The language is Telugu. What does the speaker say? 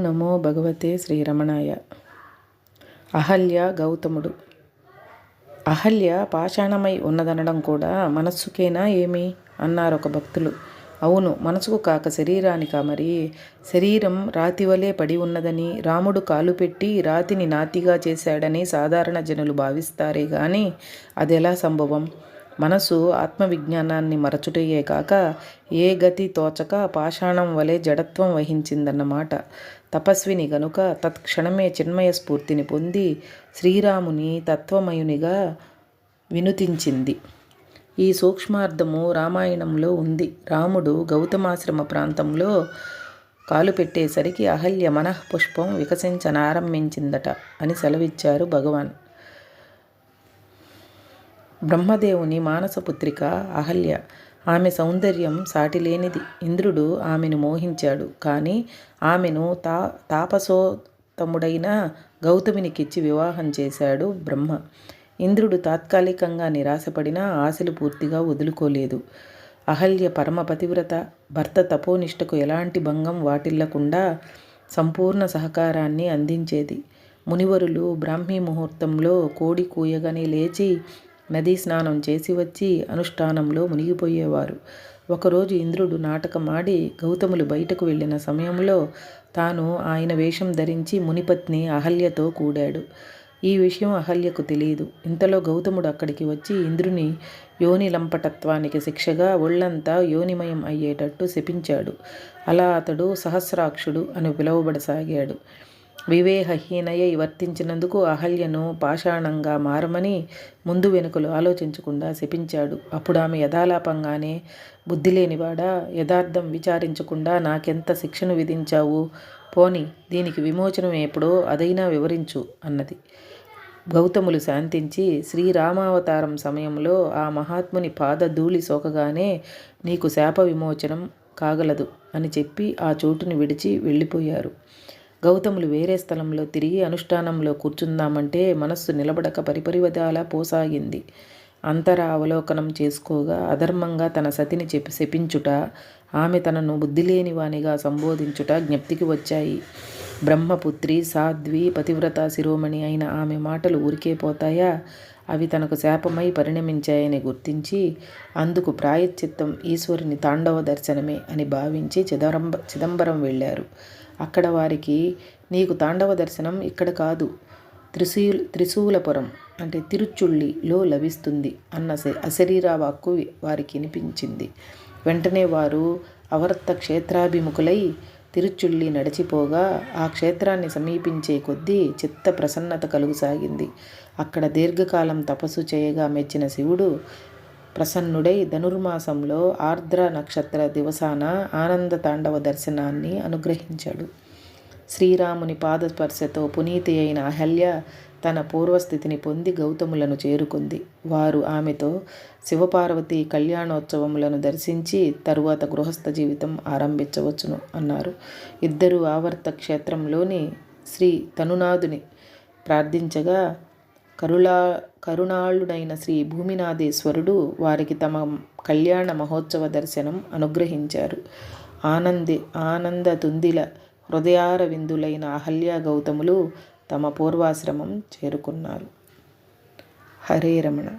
నమో భగవతే శ్రీరమణాయ. అహల్య గౌతముడు. అహల్య పాషాణమై ఉన్నదనడం కూడా మనస్సుకేనా ఏమి అన్నారు ఒక భక్తులు. అవును, మనసుకు కాక శరీరానికా మరి? శరీరం రాతివలే పడి ఉన్నదని, రాముడు కాలు పెట్టి రాతిని నాతిగా చేశాడని సాధారణ జనులు భావిస్తారే గాని అదెలా సంభవం? మనసు ఆత్మవిజ్ఞానాన్ని మరచుటయే కాక ఏ గతి తోచక పాషాణం వలె జడత్వం వహించిందన్నమాట. తపస్విని గనుక తత్క్షణమే చిన్మయ స్ఫూర్తిని పొంది శ్రీరాముని తత్వమయునిగా వినుతించింది. ఈ సూక్ష్మార్థము రామాయణంలో ఉంది. రాముడు గౌతమాశ్రమ ప్రాంతంలో కాలు పెట్టేసరికి అహల్య మనఃపుష్పం వికసించనారంభించిందట అని సెలవిచ్చారు భగవాన్. బ్రహ్మదేవుని మానసపుత్రిక అహల్య. ఆమె సౌందర్యం సాటిలేనిది. ఇంద్రుడు ఆమెను మోహించాడు. కానీ ఆమెను తాపసోత్తముడైన గౌతమునికిచ్చి వివాహం చేశాడు బ్రహ్మ. ఇంద్రుడు తాత్కాలికంగా నిరాశపడినా ఆశలు పూర్తిగా వదులుకోలేదు. అహల్య పరమ పతివ్రత. భర్త తపోనిష్టకు ఎలాంటి భంగం వాటిల్లకుండా సంపూర్ణ సహకారాన్ని అందించేది. మునివరులు బ్రాహ్మీ ముహూర్తంలో కోడి కూయగానే లేచి నదీ స్నానం చేసి వచ్చి అనుష్ఠానంలో మునిగిపోయేవారు. ఒకరోజు ఇంద్రుడు నాటకమాడి గౌతములు బయటకు వెళ్ళిన సమయంలో తాను ఆయన వేషం ధరించి మునిపత్ని అహల్యతో కూడాడు. ఈ విషయం అహల్యకు తెలియదు. ఇంతలో గౌతముడు అక్కడికి వచ్చి ఇంద్రుని యోని లంపటత్వానికి శిక్షగా ఒళ్లంతా యోనిమయం అయ్యేటట్టు శపించాడు. అలా అతడు సహస్రాక్షుడు అని పిలువబడసాగాడు. వివేహహీనయ్య వర్తించినందుకు అహల్యను పాషాణంగా మారమని ముందు వెనుకలు ఆలోచించకుండా శపించాడు. అప్పుడు ఆమె యథాలాపంగానే, బుద్ధి లేనివాడా, యథార్థం విచారించకుండా నాకెంత శిక్షను విధించావు? పోని దీనికి విమోచనం ఎప్పుడో అదైనా వివరించు అన్నది. గౌతములు శాంతించి, శ్రీరామావతారం సమయంలో ఆ మహాత్ముని పాదధూళి సోకగానే నీకు శాప విమోచనం కాగలదు అని చెప్పి ఆ చోటుని విడిచి వెళ్ళిపోయారు. గౌతములు వేరే స్థలంలో తిరిగి అనుష్ఠానంలో కూర్చుందామంటే మనస్సు నిలబడక పరిపరివిధాలా పోసాగింది. అంతరా అవలోకనం చేసుకోగా అధర్మంగా తన సతిని శపించుట, ఆమె తనను బుద్ధిలేని వానిగా సంబోధించుట జ్ఞప్తికి వచ్చాయి. బ్రహ్మపుత్రి, సాధ్వి, పతివ్రత శిరోమణి అయిన ఆమె మాటలు ఊరికే పోతాయా? అవి తనకు శాపమై పరిణమించాయని గుర్తించి అందుకు ప్రాయశ్చిత్తం ఈశ్వరుని తాండవ దర్శనమే అని భావించి చిదంబరం వెళ్ళారు. అక్కడ వారికి నీకు తాండవ దర్శనం ఇక్కడ కాదు, త్రిశూలపురం అంటే తిరుచుళ్ళిలో లభిస్తుంది అన్న అశరీరా వాక్కు వారికి వినిపించింది. వెంటనే వారు అవర్త క్షేత్రాభిముఖులై తిరుచుళ్ళి నడిచిపోగా ఆ క్షేత్రాన్ని సమీపించే కొద్దీ చిత్త ప్రసన్నత కలుగుసాగింది. అక్కడ దీర్ఘకాలం తపస్సు చేయగా మెచ్చిన శివుడు ప్రసన్నుడై ధనుర్మాసంలో ఆర్ద్ర నక్షత్ర దివసాన ఆనంద తాండవ దర్శనాన్ని అనుగ్రహించాడు. శ్రీరాముని పాదస్పర్శతో పునీతి అయిన అహల్య తన పూర్వస్థితిని పొంది గౌతములను చేరుకుంది. వారు ఆమెతో శివపార్వతి కళ్యాణోత్సవములను దర్శించి తరువాత గృహస్థ జీవితం ఆరంభించవచ్చును అన్నారు. ఇద్దరూ ఆవర్త క్షేత్రంలోని శ్రీ తనునాథుని ప్రార్థించగా కరుణాళుడైన శ్రీ భూమినాథేశ్వరుడు వారికి తమ కళ్యాణ మహోత్సవ దర్శనం అనుగ్రహించారు. ఆనంద తుందిల హృదయార విందులైన అహల్య గౌతములు తమ పూర్వాశ్రమం చేరుకున్నారు. హరే రమణ.